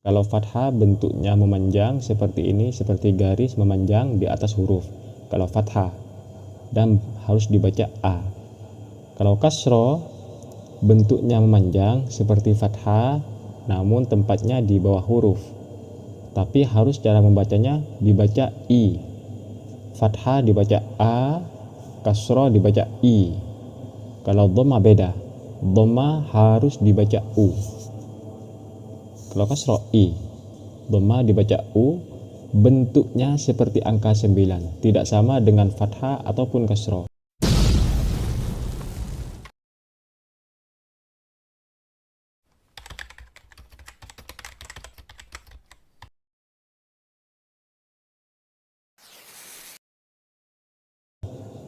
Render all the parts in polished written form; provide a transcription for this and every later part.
Kalau fathah bentuknya memanjang seperti ini, seperti garis memanjang di atas huruf. Kalau fathah, dan harus dibaca A. Kalau kasroh bentuknya memanjang seperti fathah, namun tempatnya di bawah huruf. Tapi harus cara membacanya dibaca I. Fathah dibaca A, kasroh dibaca I. Kalau dhamma beda. Dhamma harus dibaca U. Kalau kasroh I, dhamma dibaca U, bentuknya seperti angka 9, tidak sama dengan fathah ataupun kasroh.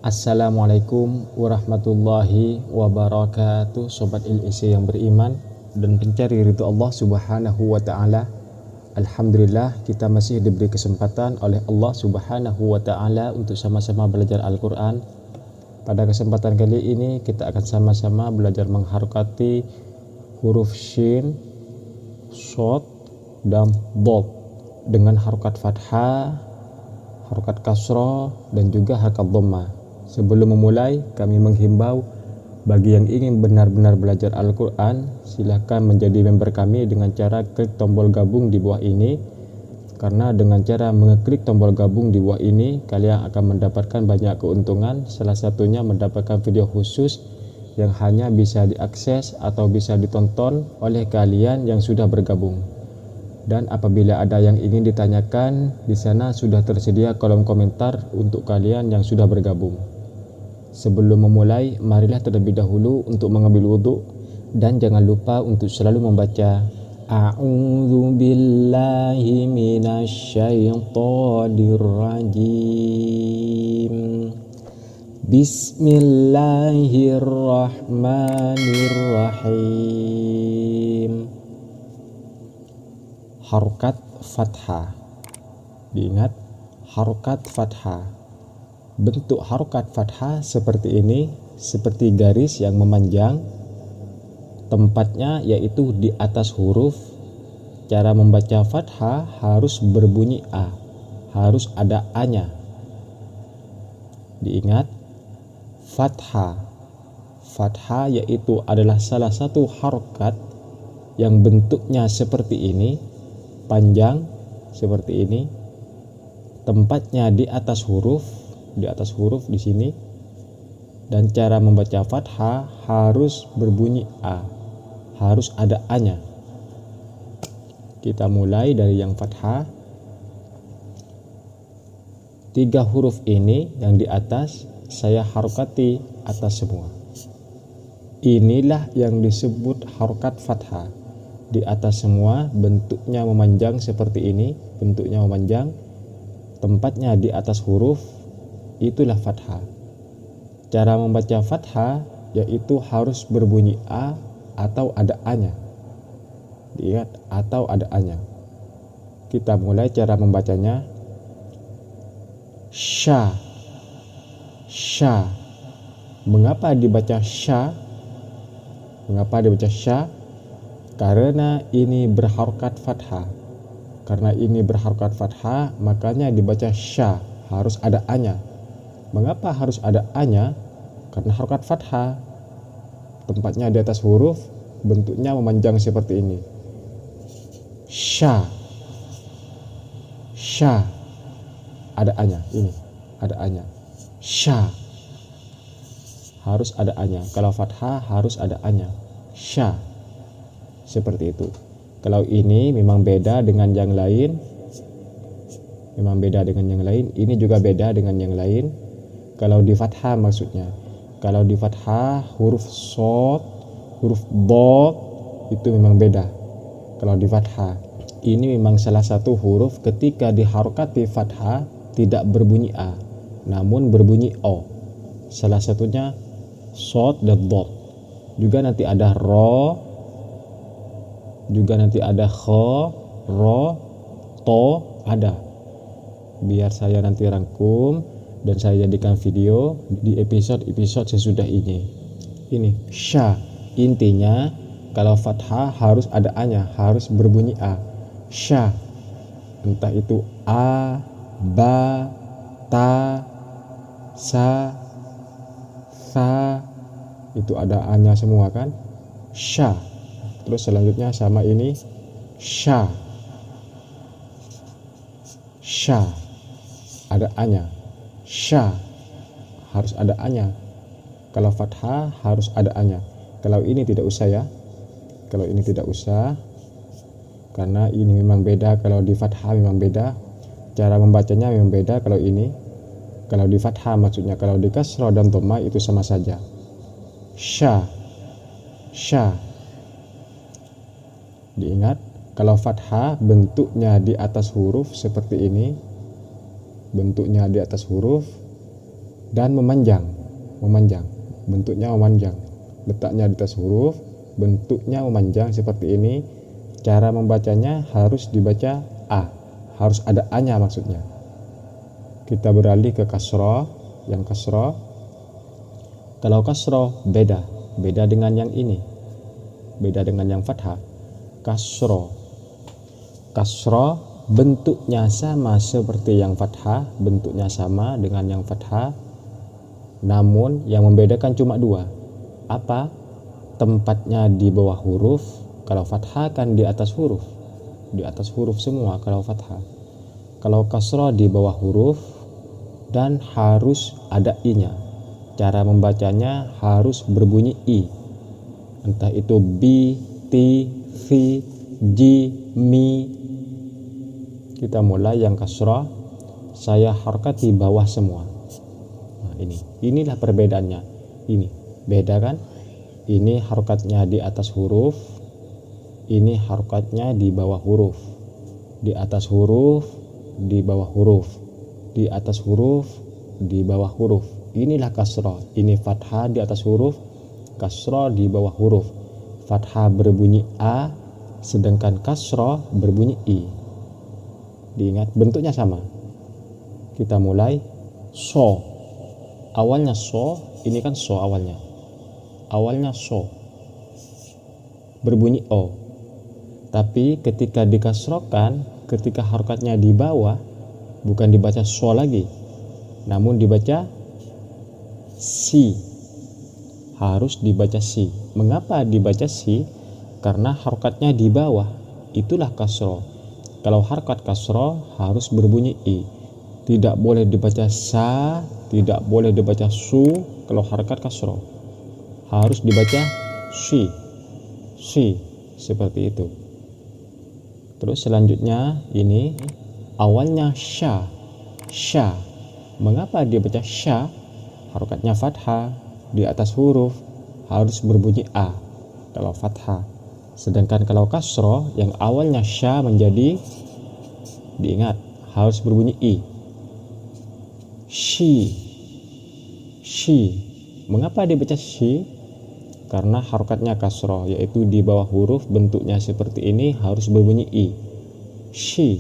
Assalamualaikum warahmatullahi wabarakatuh, Sobat LEC yang beriman dan pencari ridho Allah subhanahu wa ta'ala. Alhamdulillah kita masih diberi kesempatan oleh Allah subhanahu wa ta'ala untuk sama-sama belajar Al-Quran. Pada kesempatan kali ini kita akan sama-sama belajar mengharokati huruf shin, shod, dan dod dengan harokat fathah, harokat kasroh, dan juga harokat dhamma. Sebelum memulai, kami menghimbau bagi yang ingin benar-benar belajar Al-Quran, silakan menjadi member kami dengan cara klik tombol gabung di bawah ini. Karena dengan cara mengeklik tombol gabung di bawah ini, kalian akan mendapatkan banyak keuntungan. Salah satunya mendapatkan video khusus yang hanya bisa diakses atau bisa ditonton oleh kalian yang sudah bergabung. Dan apabila ada yang ingin ditanyakan, di sana sudah tersedia kolom komentar untuk kalian yang sudah bergabung. Sebelum memulai, marilah terlebih dahulu untuk mengambil wudhu, dan jangan lupa untuk selalu membaca A'udzu billahi minasyaitonir rajim. Bismillahirrahmanirrahim. Harokat fathah. Diingat, harokat fathah. Bentuk harokat fathah seperti ini, seperti garis yang memanjang. Tempatnya yaitu di atas huruf. Cara membaca fathah harus berbunyi A, harus ada A-nya. Diingat, fathah. Fathah yaitu adalah salah satu harokat yang bentuknya seperti ini, panjang seperti ini. Tempatnya di atas huruf, di sini. Dan cara membaca fathah harus berbunyi A, harus ada A-nya. Kita mulai dari yang fathah. 3 huruf ini yang di atas saya harokati atas semua. Inilah yang disebut harokat fathah. Di atas semua, bentuknya memanjang seperti ini, bentuknya memanjang. Tempatnya di atas huruf, itulah fathah. Cara membaca fathah yaitu harus berbunyi A atau ada A-nya. Lihat, atau ada A-nya. Kita mulai cara membacanya. Sya. Sya. Mengapa dibaca sya? Mengapa dibaca sya? Karena ini berharokat fathah. Karena ini berharokat fathah, makanya dibaca sya, harus ada A-nya. Mengapa harus ada A-nya? Karena harokat fathah. Tempatnya di atas huruf, bentuknya memanjang seperti ini. Sya. Sya. Ada A-nya, ini. Ada A-nya. Sya. Harus ada A-nya. Kalau fathah harus ada A-nya. Sya. Seperti itu. Kalau ini memang beda dengan yang lain. Memang beda dengan yang lain. Ini juga beda dengan yang lain. Kalau di fathah maksudnya. Kalau di fathah huruf shod, huruf dod itu memang beda. Kalau di fathah ini memang salah satu huruf ketika diharokati fathah tidak berbunyi A, namun berbunyi O. Salah satunya shod dan dod. Juga nanti ada ro, juga nanti ada kho, ro, to, ada. Biar saya nanti rangkum dan saya jadikan video di episode-episode sesudah ini. Ini sya. Intinya kalau fathah harus ada A-nya, harus berbunyi A. sya, entah itu a, ba, ta, sa, sa, itu ada a-nya semua kan, sya. Terus selanjutnya sama ini sya, sya, ada a-nya, sya harus ada a-nya. Kalau fathah harus ada a-nya. Kalau ini tidak usah ya, kalau ini tidak usah, karena ini memang beda. Kalau di fathah memang beda, cara membacanya memang beda. Kalau ini, kalau di fathah maksudnya, kalau di kasrah dan dhamma itu sama saja. Sya, sya. Diingat, kalau fathah bentuknya di atas huruf seperti ini, bentuknya di atas huruf dan memanjang, bentuknya memanjang, letaknya di atas huruf, bentuknya memanjang seperti ini. Cara membacanya harus dibaca a, harus ada a-nya maksudnya. Kita beralih ke kasrah, yang kasrah. Kalau kasrah beda dengan yang ini, beda dengan yang fathah. Kasrah bentuknya sama seperti yang fathah, bentuknya sama dengan yang fathah, namun yang membedakan cuma dua. Apa? Tempatnya di bawah huruf. Kalau fathah kan di atas huruf, di atas huruf semua kalau fathah. Kalau kasrah di bawah huruf dan harus ada i-nya. Cara membacanya harus berbunyi i, entah itu bi, ti, fi, ji, mi. Kita mulai yang kasrah, saya harokat di bawah semua. Nah, inilah perbedaannya. Ini beda kan? Ini harokatnya di atas huruf, ini harokatnya di bawah huruf. Di atas huruf, di bawah huruf, di atas huruf, di bawah huruf. Inilah kasrah. Ini fathah di atas huruf, kasrah di bawah huruf. Fathah berbunyi a, sedangkan kasrah berbunyi i. Diingat, bentuknya sama. Kita mulai so. Awalnya so, ini kan so awalnya. Awalnya so, berbunyi o. Tapi ketika dikasrokan, ketika harokatnya di bawah, bukan dibaca so lagi, namun dibaca si. Harus dibaca si. Mengapa dibaca si? Karena harokatnya di bawah, itulah kasroh. Kalau harokat kasroh harus berbunyi i. Tidak boleh dibaca sa, tidak boleh dibaca su. Kalau harokat kasroh harus dibaca si, seperti itu. Terus selanjutnya ini awalnya sya. Mengapa dia baca sya? Harokatnya fathah, di atas huruf harus berbunyi a kalau fathah. Sedangkan kalau kasroh yang awalnya sya menjadi, diingat, harus berbunyi i. Shi. Mengapa dia baca shi? Karena harokatnya kasroh, yaitu di bawah huruf, bentuknya seperti ini, harus berbunyi i. Shi,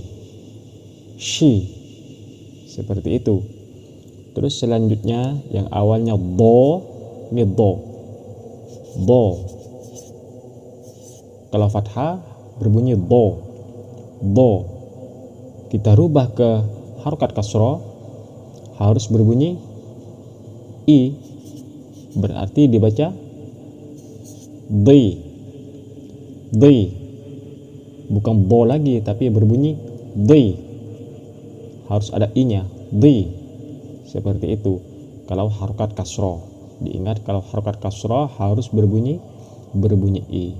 seperti itu. Terus selanjutnya yang awalnya do, ini do. Kalau fathah berbunyi do. Kita rubah ke harokat kasroh, harus berbunyi i, berarti dibaca di, bukan bo lagi, tapi berbunyi di, harus ada i-nya, di, seperti itu. Kalau harokat kasroh, diingat, kalau harokat kasroh harus berbunyi i.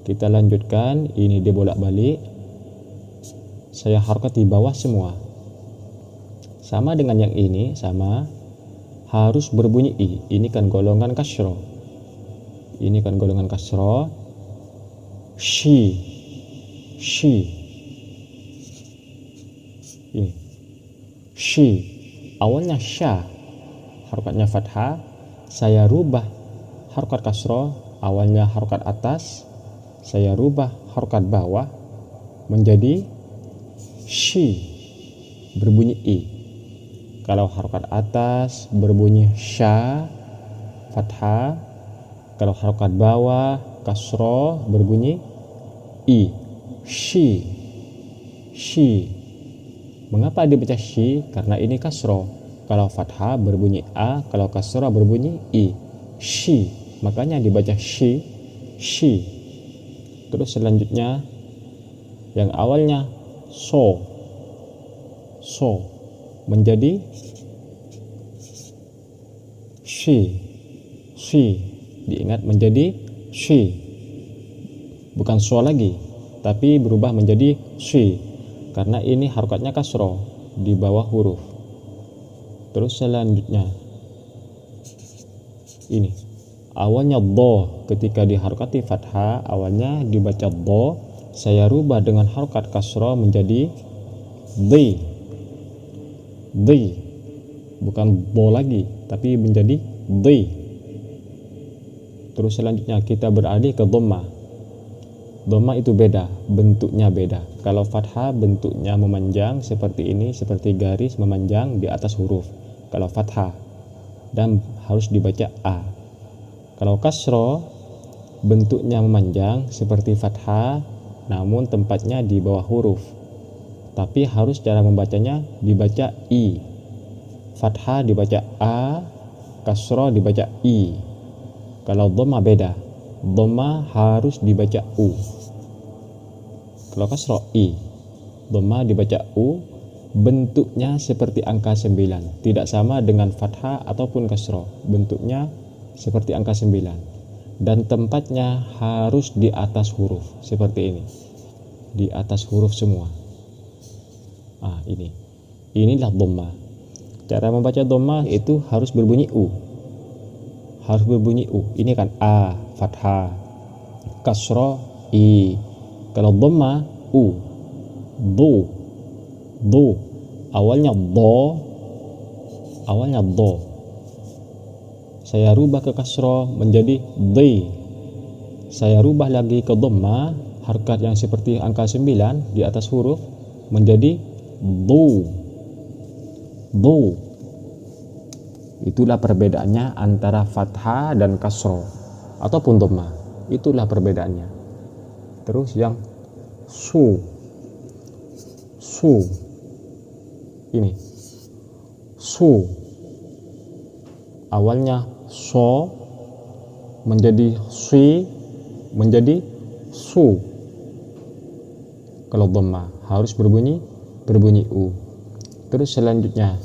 Kita lanjutkan, ini dibolak-balik. Saya harokat di bawah semua, sama dengan yang ini, sama, harus berbunyi i. Ini kan golongan kasroh. Ini kan golongan kasroh. Shi. Ini shi. Awalnya sya, harokatnya fathah. Saya rubah harokat kasroh, awalnya harokat atas, saya rubah harokat bawah menjadi shi, berbunyi i. Kalau harokat atas berbunyi sya, fathah. Kalau harokat bawah kasroh berbunyi i, shi, shi. Mengapa dibaca shi? Karena ini kasro. Kalau fathah berbunyi a, kalau kasro berbunyi i. Shi, makanya dibaca shi, shi. Terus selanjutnya yang awalnya so menjadi shi. Diingat menjadi shi, bukan so lagi, tapi berubah menjadi shi karena ini harokatnya kasro di bawah huruf. Terus selanjutnya ini awalnya do, ketika diharokati fathah awalnya dibaca do, saya rubah dengan harokat kasro menjadi di, bukan do lagi tapi menjadi di. Terus selanjutnya kita beralih ke dhamma. Dhamma itu beda, bentuknya beda. Kalau fathah bentuknya memanjang seperti ini, seperti garis memanjang di atas huruf. Kalau fathah dan harus dibaca a. Kalau kasro bentuknya memanjang seperti fathah, namun tempatnya di bawah huruf. Tapi harus cara membacanya dibaca i. Fathah dibaca a, kasro dibaca i. Kalau dhamma beda, dhamma harus dibaca u. Kalau kasro i, dhamma dibaca u. Bentuknya seperti angka 9, tidak sama dengan fathah ataupun kasro. Bentuknya seperti angka 9 dan tempatnya harus di atas huruf seperti ini, di atas huruf semua. Inilah dhamma. Cara membaca dhamma itu harus berbunyi u, ini kan a fathah, kasro i. Kalau dhamma u, do, awalnya do, saya rubah ke kasro menjadi di. Saya rubah lagi ke dhamma, harkat yang seperti angka 9 di atas huruf menjadi do. Itulah perbedaannya antara fathah dan kasro ataupun dhamma. Itulah perbedaannya. Terus yang su, ini su, awalnya so menjadi si menjadi su. Kalau dhamma harus berbunyi u. Terus selanjutnya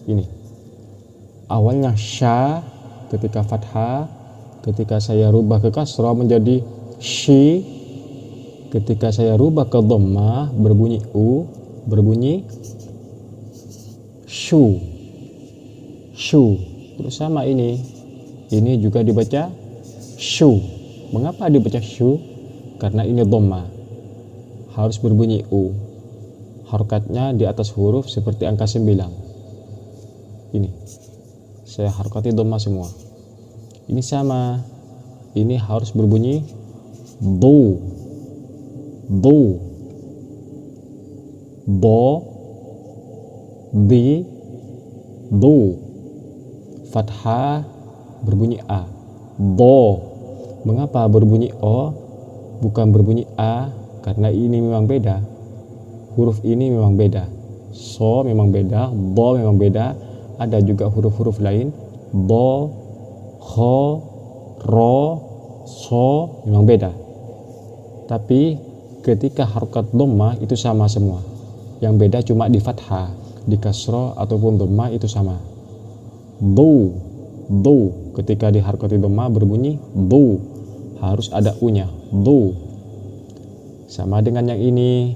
ini awalnya sya ketika fathah, ketika saya rubah ke kasrah menjadi shi. Ketika saya rubah ke dhamma berbunyi u, berbunyi shu. Terus sama ini juga dibaca shu. Mengapa dibaca shu? Karena ini dhamma, harus berbunyi u. Harokatnya di atas huruf seperti angka 9. Ini saya harokati dhamma semua. Ini sama, ini harus berbunyi do, di, do. Fathah berbunyi a, do. Mengapa berbunyi o bukan berbunyi a? Karena ini memang beda, huruf ini memang beda. So memang beda, do memang beda. Ada juga huruf-huruf lain, do, ho, ro, so memang beda. Tapi ketika harokat dhamma itu sama semua. Yang beda cuma di fathah, di kasroh ataupun dhamma itu sama. Do. Ketika di harokati dhamma berbunyi do, harus ada u-nya, do. Sama dengan yang ini,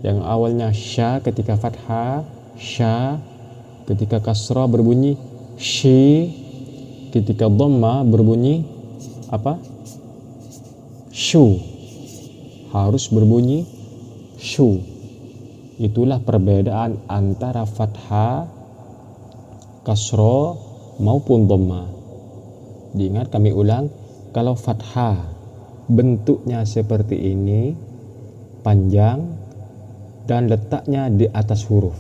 yang awalnya sya ketika fathah, sya. Ketika kasroh berbunyi shi. Ketika dhamma berbunyi apa? Shu. Harus berbunyi shu. Itulah perbedaan antara fathah, kasro maupun dhamma. Diingat, kami ulang, kalau fathah bentuknya seperti ini, panjang dan letaknya di atas huruf.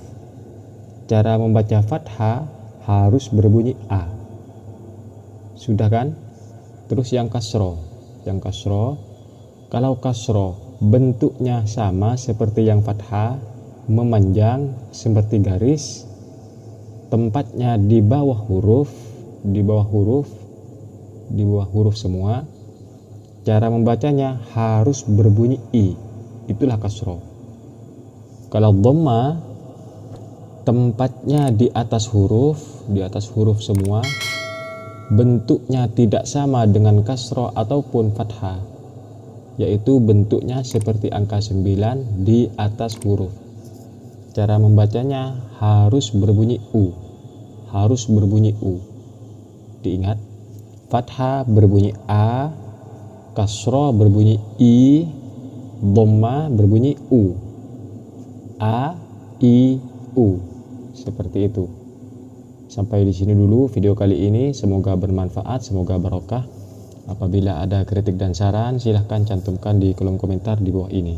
Cara membaca fathah harus berbunyi a. Sudah kan? Terus yang kasro, kalau kasro bentuknya sama seperti yang fathah, memanjang seperti garis, tempatnya di bawah huruf semua. Cara membacanya harus berbunyi i, itulah kasroh. Kalau dhamma, tempatnya di atas huruf semua, bentuknya tidak sama dengan kasroh ataupun fathah, yaitu bentuknya seperti angka 9 di atas huruf. Cara membacanya harus berbunyi u, diingat, fathah berbunyi a, kasroh berbunyi i, dhamma berbunyi u, a, i, u, seperti itu. Sampai di sini dulu video kali ini, semoga bermanfaat, semoga barokah. Apabila ada kritik dan saran, silahkan cantumkan di kolom komentar di bawah ini.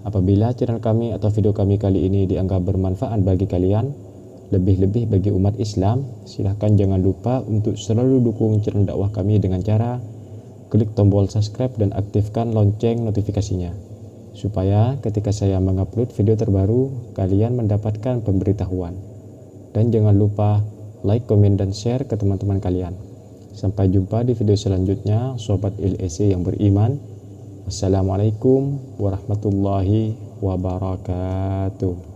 Apabila channel kami atau video kami kali ini dianggap bermanfaat bagi kalian, lebih-lebih bagi umat Islam, silahkan jangan lupa untuk selalu dukung channel dakwah kami dengan cara klik tombol subscribe dan aktifkan lonceng notifikasinya, supaya ketika saya mengupload video terbaru, kalian mendapatkan pemberitahuan. Dan jangan lupa like, komen, dan share ke teman-teman kalian. Sampai jumpa di video selanjutnya, Sobat LEC yang beriman. Wassalamualaikum warahmatullahi wabarakatuh.